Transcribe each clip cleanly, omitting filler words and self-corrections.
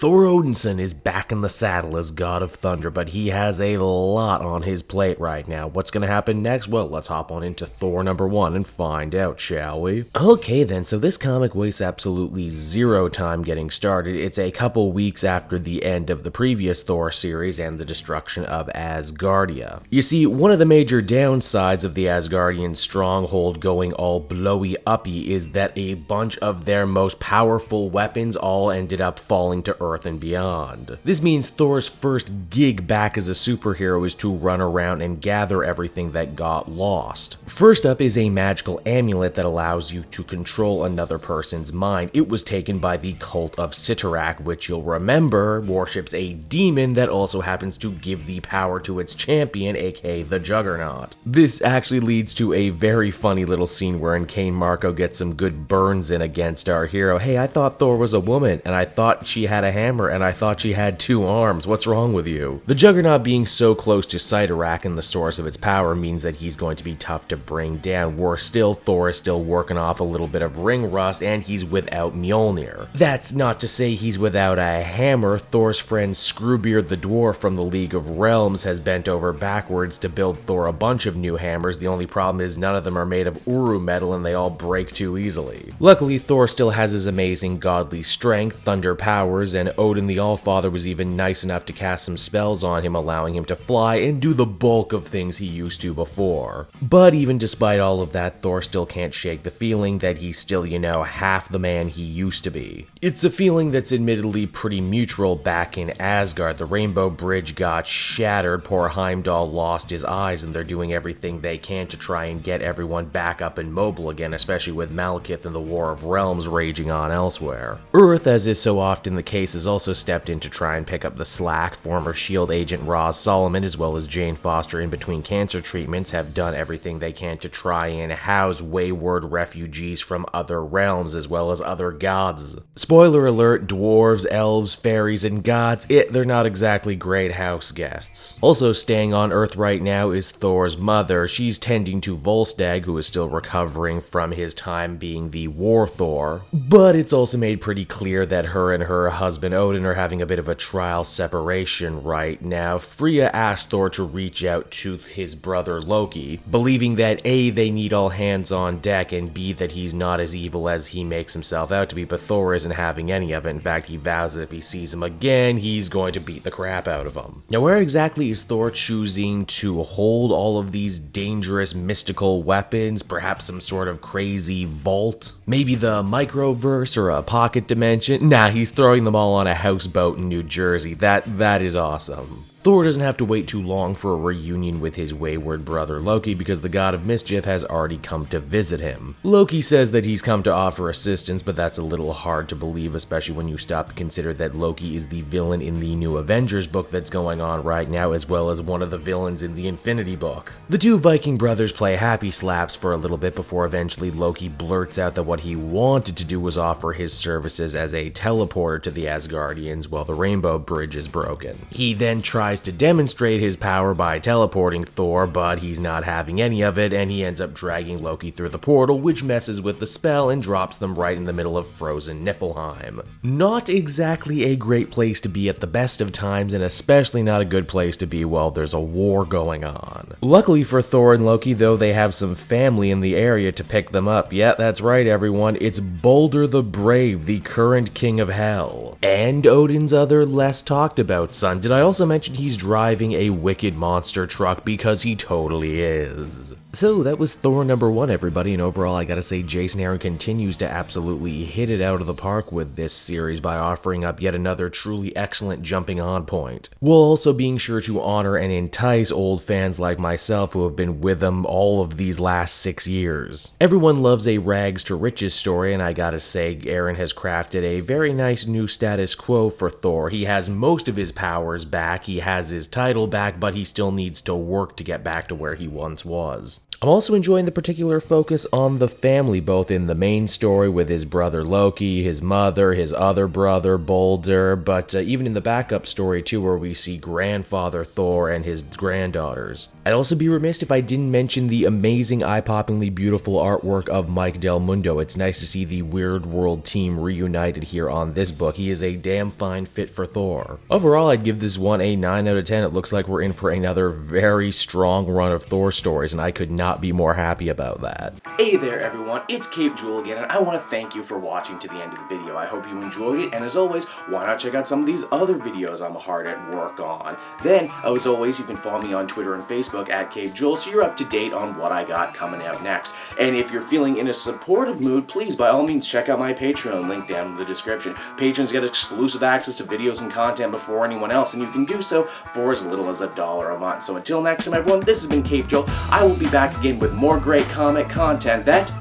Thor Odinson is back in the saddle as God of Thunder, but he has a lot on his plate right now. What's gonna happen next? Well, let's hop on into Thor number 1 and find out, shall we? Okay then, so this comic wastes absolutely zero time getting started. It's a couple weeks after the end of the previous Thor series and the destruction of Asgardia. You see, one of the major downsides of the Asgardian stronghold going all blowy-uppy is that a bunch of their most powerful weapons all ended up falling to Earth and beyond. This means Thor's first gig back as a superhero is to run around and gather everything that got lost. First up is a magical amulet that allows you to control another person's mind. It was taken by the cult of Sitarak, which you'll remember worships a demon that also happens to give the power to its champion, aka the Juggernaut. This actually leads to a very funny little scene wherein Kane Marco gets some good burns in against our hero. Hey, I thought Thor was a woman, and I thought she had a hammer, and I thought she had 2 arms. What's wrong with you? The Juggernaut being so close to Sitarak and the source of its power means that he's going to be tough to bring down. Worse still, Thor is still working off a little bit of ring rust, and he's without Mjolnir. That's not to say he's without a hammer. Thor's friend Screwbeard the Dwarf from the League of Realms has bent over backwards to build Thor a bunch of new hammers. The only problem is none of them are made of Uru metal and they all break too easily. Luckily, Thor still has his amazing godly strength, thunder powers, and Odin the Allfather was even nice enough to cast some spells on him, allowing him to fly and do the bulk of things he used to before. But even despite all of that, Thor still can't shake the feeling that he's still, half the man he used to be. It's a feeling that's admittedly pretty mutual back in Asgard. The Rainbow Bridge got shattered, poor Heimdall lost his eyes, and they're doing everything they can to try and get everyone back up and mobile again, especially with Malekith and the War of Realms raging on elsewhere. Earth, as is so often the case, has also stepped in to try and pick up the slack. Former S.H.I.E.L.D. agent Roz Solomon, as well as Jane Foster in between cancer treatments, have done everything they can to try and house wayward refugees from other realms as well as other gods. Spoiler alert, dwarves, elves, fairies, and gods, they're not exactly great house guests. Also staying on Earth right now is Thor's mother. She's tending to Volstagg, who is still recovering from his time being the War Thor, but it's also made pretty clear that her and her husband Odin are having a bit of a trial separation right now. Freya asked Thor to reach out to his brother Loki, believing that A, they need all hands on deck, and B, that he's not as evil as he makes himself out to be, but Thor isn't having any of it. In fact, he vows that if he sees him again, he's going to beat the crap out of him. Now, where exactly is Thor choosing to hold all of these dangerous mystical weapons? Perhaps some sort of crazy vault? Maybe the microverse or a pocket dimension? Nah, he's throwing them all on a houseboat in New Jersey. That is awesome. Thor doesn't have to wait too long for a reunion with his wayward brother Loki because the god of mischief has already come to visit him. Loki says that he's come to offer assistance, but that's a little hard to believe, especially when you stop to consider that Loki is the villain in the new Avengers book that's going on right now, as well as one of the villains in the Infinity book. The two Viking brothers play happy slaps for a little bit before eventually Loki blurts out that what he wanted to do was offer his services as a teleporter to the Asgardians while the Rainbow Bridge is broken. He then tries to demonstrate his power by teleporting Thor, but he's not having any of it, and he ends up dragging Loki through the portal, which messes with the spell and drops them right in the middle of frozen Niflheim. Not exactly a great place to be at the best of times, and especially not a good place to be while there's a war going on. Luckily for Thor and Loki, though, they have some family in the area to pick them up. Yeah, that's right, everyone. It's Balder the Brave, the current king of Hell. And Odin's other less talked about son. Did I also mention he's driving a wicked monster truck? Because he totally is. So that was Thor number 1, everybody, and overall I gotta say Jason Aaron continues to absolutely hit it out of the park with this series by offering up yet another truly excellent jumping on point, while also being sure to honor and entice old fans like myself who have been with him all of these last 6 years. Everyone loves a rags to riches story, and I gotta say Aaron has crafted a very nice new status quo for Thor. He has most of his powers back, he has has his title back, but he still needs to work to get back to where he once was. I'm also enjoying the particular focus on the family, both in the main story with his brother Loki, his mother, his other brother Balder, but even in the backup story too, where we see grandfather Thor and his granddaughters. I'd also be remiss if I didn't mention the amazing, eye-poppingly beautiful artwork of Mike Del Mundo. It's nice to see the Weird World team reunited here on this book. He is a damn fine fit for Thor. Overall, I'd give this one a 9 out of 10. It looks like we're in for another very strong run of Thor stories, and I could not be more happy about that. Hey there everyone, it's Cape Jewel again, and I want to thank you for watching to the end of the video. I hope you enjoyed it, and as always, why not check out some of these other videos I'm hard at work on. Then, as always, you can follow me on Twitter and Facebook at Cape Jewel, so you're up to date on what I got coming out next. And if you're feeling in a supportive mood, please, by all means, check out my Patreon, link down in the description. Patrons get exclusive access to videos and content before anyone else, and you can do so for as little as $1 a month. So until next time, everyone, this has been Cape Jewel. I will be back again with more great comic content that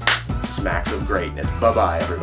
smacks of greatness. Bye-bye, everybody.